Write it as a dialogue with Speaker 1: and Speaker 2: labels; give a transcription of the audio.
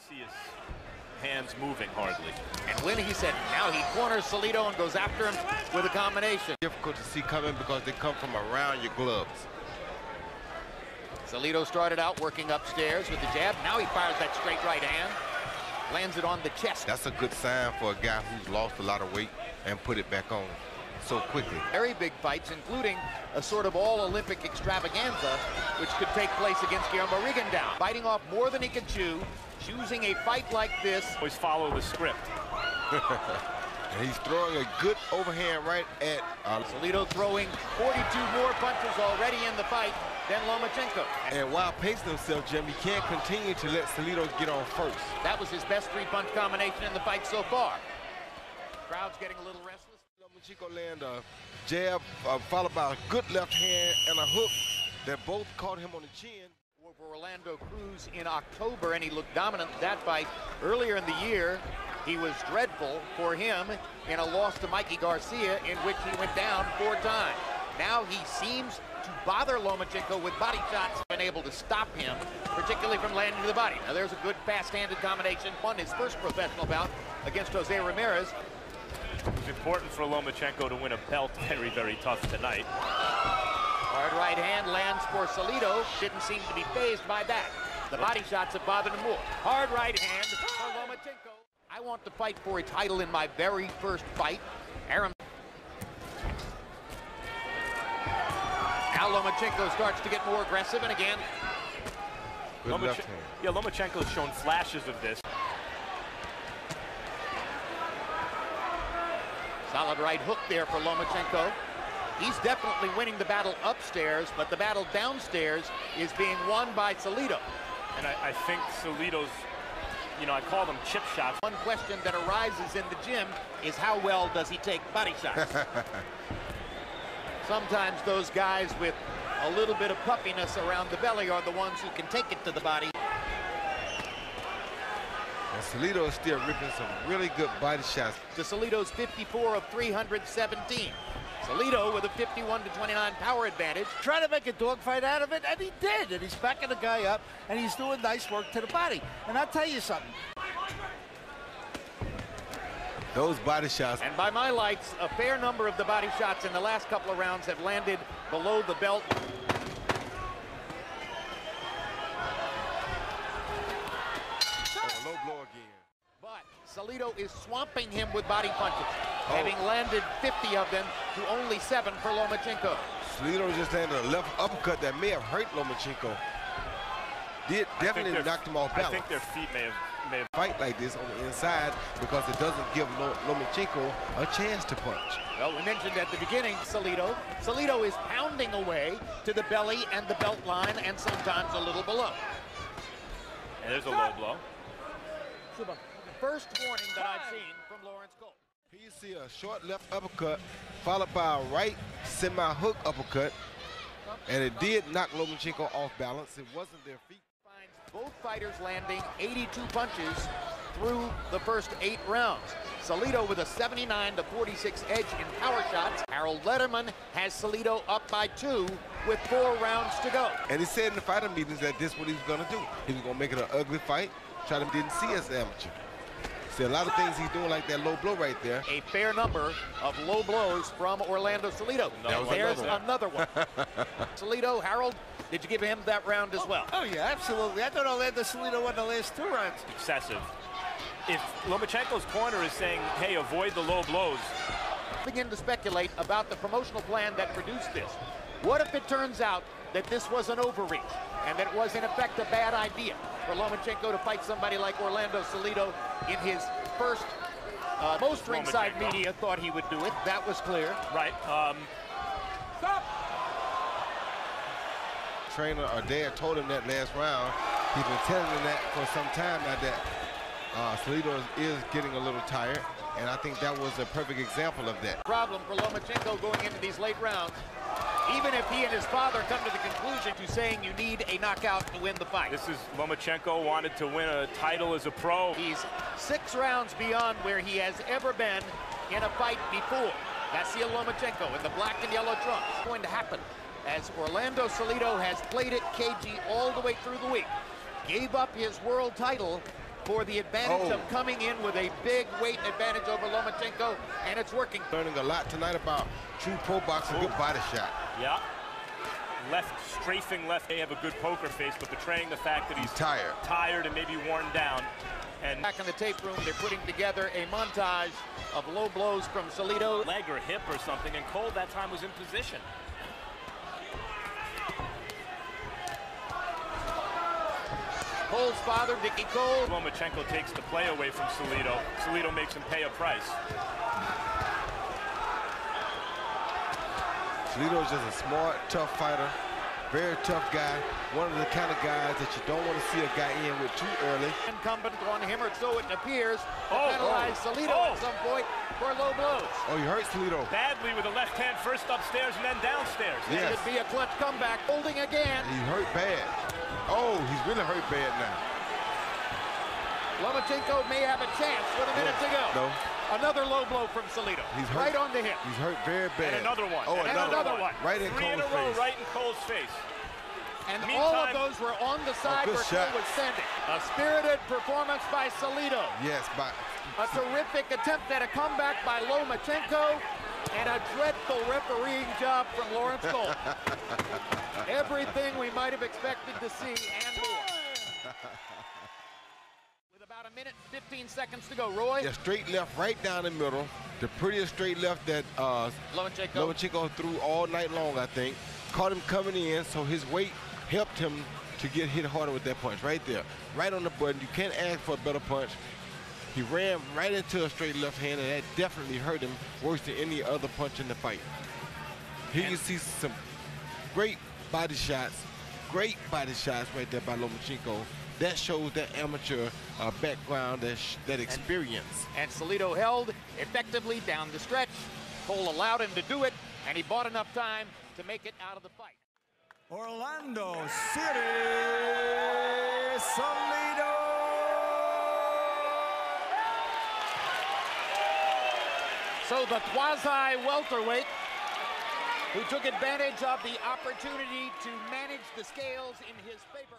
Speaker 1: see his hands moving hardly.
Speaker 2: And when he said, now he corners Salido and goes after him with a combination.
Speaker 3: Difficult to see coming because they come from around your gloves.
Speaker 2: Salido started out working upstairs with the jab. Now he fires that straight right hand. Lands it on the chest.
Speaker 3: That's a good sign for a guy who's lost a lot of weight and put it back on so quickly.
Speaker 2: Very big fights, including a sort of all-Olympic extravaganza, which could take place against Guillermo Rigondeaux. Biting off more than he can chew, choosing a fight like this.
Speaker 1: Always follow the script.
Speaker 3: And he's throwing a good overhand right at
Speaker 2: Salido throwing 42 more punches already in the fight than Lomachenko.
Speaker 3: And while pacing himself, Jim, he can't continue to let Salido get on first.
Speaker 2: That was his best three-punch combination in the fight so far. Crowd's getting a little restless.
Speaker 3: Lomachenko land a jab followed by a good left hand and a hook that both caught him on the chin.
Speaker 2: Over Orlando Cruz in October, and he looked dominant in that fight. Earlier in the year, he was dreadful for him in a loss to Mikey Garcia, in which he went down 4 times. Now he seems to bother Lomachenko with body shots, been able to stop him, particularly from landing to the body. Now there's a good fast-handed combination. Won his first professional bout against Jose Ramirez.
Speaker 1: It's important for Lomachenko to win a belt. Very, very tough tonight.
Speaker 2: Hard right hand lands for Salido. Didn't seem to be fazed by that. The body shots have bothered him more. Hard right hand for Lomachenko. I want to fight for a title in my very first fight. Aaron. Now Lomachenko starts to get more aggressive, and again.
Speaker 3: Good left hand.
Speaker 1: Yeah, Lomachenko's shown flashes of this.
Speaker 2: Solid right hook there for Lomachenko. He's definitely winning the battle upstairs, but the battle downstairs is being won by Salido.
Speaker 1: And I think Salido's, I call them chip shots.
Speaker 2: One question that arises in the gym is how well does he take body shots? Sometimes those guys with a little bit of puffiness around the belly are the ones who can take it to the body.
Speaker 3: And Salido is still ripping some really good body shots.
Speaker 2: To Salido's 54 of 317. Salido with a 51-29 power advantage.
Speaker 4: Trying to make a dogfight out of it, and he did. And he's backing the guy up, and he's doing nice work to the body. And I'll tell you something.
Speaker 3: Those body shots.
Speaker 2: And by my lights, a fair number of the body shots in the last couple of rounds have landed below the belt.
Speaker 3: Low blow again.
Speaker 2: But Salido is swamping him with body punches, having landed 50 of them to only 7 for Lomachenko.
Speaker 3: Salido just landed a left uppercut that may have hurt Lomachenko. Definitely knocked him off balance.
Speaker 1: I think their feet may have
Speaker 3: fight like this on the inside because it doesn't give Lomachenko a chance to punch.
Speaker 2: Well, we mentioned at the beginning Salido. Salido is pounding away to the belly and the belt line, and sometimes a little below.
Speaker 1: And there's a low blow.
Speaker 2: First warning that I've seen from Lawrence Cole.
Speaker 3: Here you see a short left uppercut followed by a right semi-hook uppercut, and it did knock Lomachenko off balance. It wasn't their feet.
Speaker 2: Finds both fighters landing 82 punches through the first 8 rounds. Salido with a 79-46 edge in power shots. Harold Letterman has Salido up by 2 with 4 rounds to go.
Speaker 3: And he said in the fighter meetings that this is what he was going to do. He was going to make it an ugly fight. Didn't see as amateur. See a lot of things he's doing, like that low blow right there.
Speaker 2: A fair number of low blows from Orlando Salido. There's another one. Salido, Harold, did you give him that round as well?
Speaker 4: Oh yeah, absolutely. I thought Orlando Salido won the last 2 rounds.
Speaker 1: Excessive. If Lomachenko's corner is saying, hey, avoid the low blows.
Speaker 2: Begin to speculate about the promotional plan that produced this. What if it turns out that this was an overreach and that it was in effect a bad idea for Lomachenko to fight somebody like Orlando Salido in his first? Most ringside media thought he would do it. That was clear.
Speaker 1: Right.
Speaker 2: Stop!
Speaker 3: Trainer or dad told him that last round. He's been telling him that for some time now that Salido is getting a little tired, and I think that was a perfect example of that.
Speaker 2: Problem for Lomachenko going into these late rounds. Even if he and his father come to the conclusion to saying you need a knockout to win the fight.
Speaker 1: This is Lomachenko wanted to win a title as a pro.
Speaker 2: He's 6 rounds beyond where he has ever been in a fight before. Vasyl Lomachenko in the black and yellow trunks. What's going to happen as Orlando Salido has played it cagey all the way through the week. Gave up his world title for the advantage of coming in with a big weight advantage over Lomachenko, and it's working.
Speaker 3: Learning a lot tonight about true pro boxing, good body shot.
Speaker 1: Yeah. Left, strafing left. They have a good poker face, but betraying the fact that he's tired and maybe worn down. And
Speaker 2: back in the tape room, they're putting together a montage of low blows from Salido.
Speaker 1: Leg or hip or something, and Cole that time was in position.
Speaker 2: Cole's father, Dickie Cole.
Speaker 1: Lomachenko takes the play away from Salido. Salido makes him pay a price.
Speaker 3: Salido is just a smart, tough fighter, very tough guy. One of the kind of guys that you don't want to see a guy in with too early.
Speaker 2: Incumbent on him, or so it appears, to penalize Salido at some point for low blows.
Speaker 3: Oh, you hurt Salido.
Speaker 1: Badly with a left hand, first upstairs and then downstairs.
Speaker 3: Yes.
Speaker 2: It could be a clutch comeback. Holding again.
Speaker 3: He hurt bad. Oh, he's really hurt bad now.
Speaker 2: Lomachenko may have a chance with a minute to go.
Speaker 3: No.
Speaker 2: Another low blow from Salido.
Speaker 3: He's hurt.
Speaker 2: Right on the hip.
Speaker 3: He's hurt very bad.
Speaker 1: And another one.
Speaker 3: Oh,
Speaker 1: and
Speaker 2: another one.
Speaker 3: Right in
Speaker 1: Three in
Speaker 3: Cole's
Speaker 1: a row,
Speaker 3: face.
Speaker 1: right in Cole's face.
Speaker 2: And
Speaker 1: Meantime,
Speaker 2: all of those were on the side where
Speaker 3: shot.
Speaker 2: Cole was sending. A spirited performance by Salido.
Speaker 3: Yes, but
Speaker 2: A terrific attempt at a comeback by Lomachenko. And a dreadful refereeing job from Lawrence Cole. Everything we might have expected to see and more. With about a minute, 15 seconds to go, Roy.
Speaker 3: yeah, straight left, right down the middle. The prettiest straight left that Lomachenko threw all night long, I think. Caught him coming in, so his weight helped him to get hit harder with that punch right there. Right on the button. You can't ask for a better punch. He ran right into a straight left hand, and that definitely hurt him worse than any other punch in the fight. Here you see some great body shots right there by Lomachenko. That shows that amateur background, that experience.
Speaker 2: And Salido held effectively down the stretch. Cole allowed him to do it, and he bought enough time to make it out of the fight.
Speaker 5: Orlando City, Salido.
Speaker 2: So the quasi-welterweight who took advantage of the opportunity to manage the scales in his favor.